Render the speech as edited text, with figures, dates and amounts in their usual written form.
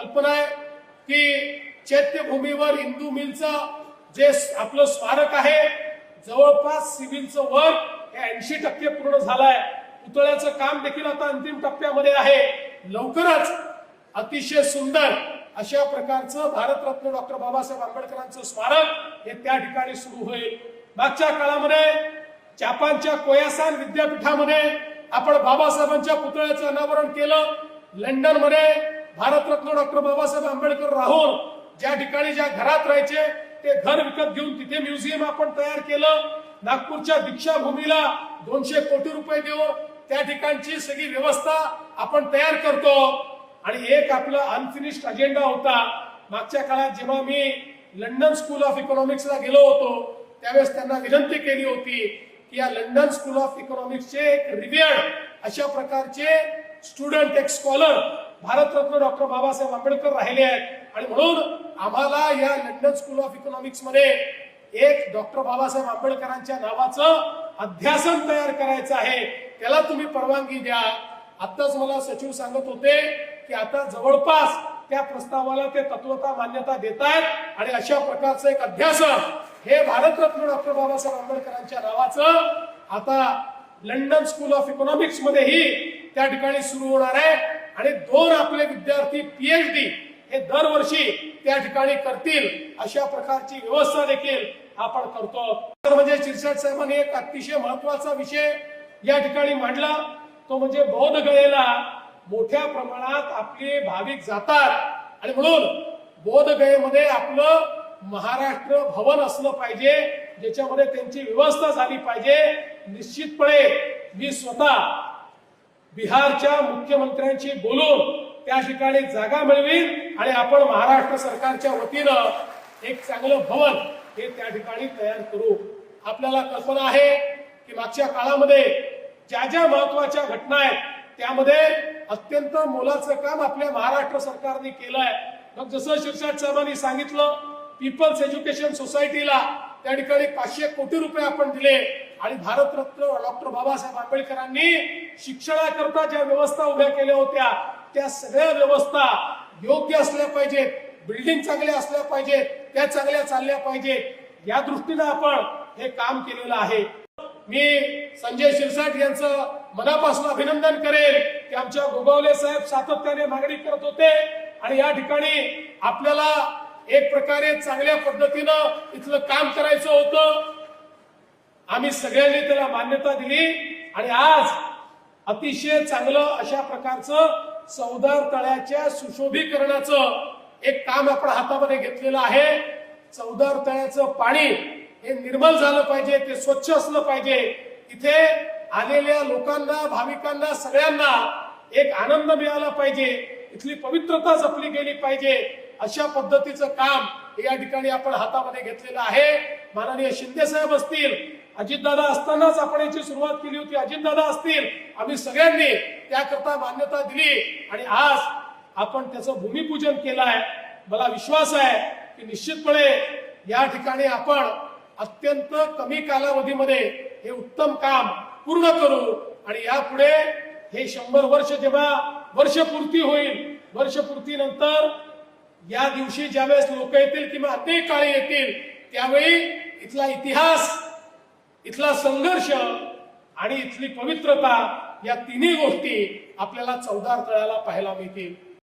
कल्पना आहे की चैत्यभूमीवर इंदू मिलचं जे आपलं स्मारक आहे जवळपास सिव्हिलचं वर्क हे 80% पूर्ण झालंय. पुतळ्याचं काम देखील आता अंतिम टप्प्यामध्ये आहे. लवकरच अतिशय सुंदर अशा प्रकारचं भारतरत्न डॉक्टर बाबासाहेब आंबेडकरांचं स्मारक हे त्या ठिकाणी सुरू होईल. मागच्या काळामध्ये जपानच्या कोयासान विद्यापीठामध्ये आपण बाबासाहेबांच्या पुतळ्याचं अनावरण केलं. लंडन मध्ये भारतरत्न डॉक्टर बाबासाहेब आंबेडकर राहून ज्या ठिकाणी ज्या घरात राहायचे ते घर विकत घेऊन तिथे म्युझियम आपण तयार केलं. नागपूरच्या दीक्षाभूमीला 200 कोटी रुपये देऊन त्या ठिकाणची सगळी व्यवस्था आपण तयार करतो. आणि एक आपला अनफिनिश्ड अजेंडा होता. मागच्या काळात जेव्हा मी लंडन स्कूल ऑफ इकॉनॉमिक्सला गेलो होतो त्यावेळेस त्यांना विनंती केली होती की या लंडन स्कूल ऑफ इकॉनॉमिक्सचे एक रिव्हियर्ड अशा प्रकारचे स्टुडंट एक स्कॉलर भारतरत्न डॉक्टर बाबासाहेब आंबेडकर राहिले आहेत. आणि म्हणून आम्हाला या लंडन स्कूल ऑफ इकॉनॉमिक्स मध्ये एक डॉक्टर बाबासाहेब आंबेडकरांच्या नावाचं अध्यासन तयार करायचं आहे. त्याला तुम्ही परवानगी द्या. आताच मला सचिव सांगत होते की आता जवळपास त्या प्रस्तावाला ते तत्वता मान्यता देत आहेत आणि अशा प्रकारचं एक अध्यासन हे भारतरत्न डॉक्टर बाबासाहेब आंबेडकरांच्या नावाचं आता लंडन स्कूल ऑफ इकॉनॉमिक्स मध्येही त्या ठिकाणी सुरू होणार आहे. आणि 2 आपले विद्यार्थी PhD हे दरवर्षी त्या ठिकाणी करतील अशा प्रकारची व्यवस्था देखील आपण करतो. म्हणजे शिरसाट साहेबांनी एक अतिशय महत्वाचा विषय या ठिकाणी मांडला तो म्हणजे बोधगयेला मोठ्या प्रमाणात आपले भाविक जातात आणि म्हणून बोधगयेमध्ये आपलं महाराष्ट्र भवन असलं पाहिजे ज्याच्यामध्ये त्यांची व्यवस्था झाली पाहिजे. निश्चितपणे मी स्वतः बिहारच्या मुख्यमंत्र्यांशी बोलून त्या ठिकाणी जागा मिळवीन आणि आपण महाराष्ट्र सरकारच्या वतीनं एक चांगलं भवन हे त्या ठिकाणी तयार करू. आपल्याला कल्पना आहे की मागच्या काळामध्ये ज्या ज्या महत्वाच्या घटना आहेत त्यामध्ये अत्यंत मोलाचं काम आपल्या महाराष्ट्र सरकारने केलंय. मग जसं शिरसाट साहेबांनी सांगितलं पीपल्स एज्युकेशन सोसायटीला त्या ठिकाणी 500 कोटी रुपये आपण दिले आणि भारतरत्न डॉक्टर बाबासाहेब आंबेडकरांनी शिक्षणाकरता ज्या व्यवस्था उभ्या केल्या होत्या त्या सगळ्या व्यवस्था योग्य असल्या पाहिजेत. बिल्डिंग चांगल्या असल्या पाहिजेत. त्या चांगल्या चालल्या पाहिजेत. या दृष्टीने आपण हे काम केलेलं आहे. मी संजय शिरसाट यांचं मनापासून अभिनंदन करेन की आमच्या गोगावले साहेब सातत्याने मागणी करत होते आणि या ठिकाणी आपल्याला एक प्रकारे चांगल्या पद्धतीनं इथलं काम करायचं होतं. आम्ही सगळ्यांनी त्याला मान्यता दिली आणि आज अतिशय चांगलं अशा प्रकारचं चौदार तळ्याच्या सुशोभीकरणाचं एक काम आपण हातामध्ये घेतलेलं आहे. चौदार तळ्याचं पाणी हे निर्मल झालं पाहिजे. ते स्वच्छ असलं पाहिजे. इथे आलेल्या लोकांना भाविकांना सगळ्यांना एक आनंद मिळाला पाहिजे. इथली पवित्रता जपली गेली पाहिजे. अशा पद्धतीचं काम या ठिकाणी आपण हातामध्ये घेतलेलं आहे. माननीय शिंदे साहेब असतील अजितदादा असतानाच आपण याची सुरुवात केली होती. अजितदादा असतील आम्ही सगळ्यांनी त्याकरता मान्यता दिली आणि आज आपण त्याचं भूमिपूजन केलं आहे. मला विश्वास आहे की निश्चितपणे या ठिकाणी आपण अत्यंत कमी कालावधीमध्ये हे उत्तम काम पूर्ण करू आणि यापुढे हे 100 वर्ष जेव्हा वर्षपूर्ती होईल वर्षपूर्तीनंतर या दिवशी ज्यावेळेस लोक येतील किंवा अनेक काळे येतील त्यावेळी इथला इतिहास इथला संघर्ष आणि इथली पवित्रता या तिन्ही गोष्टी आपल्याला चौदार तळ्याला पाहायला मिळतील.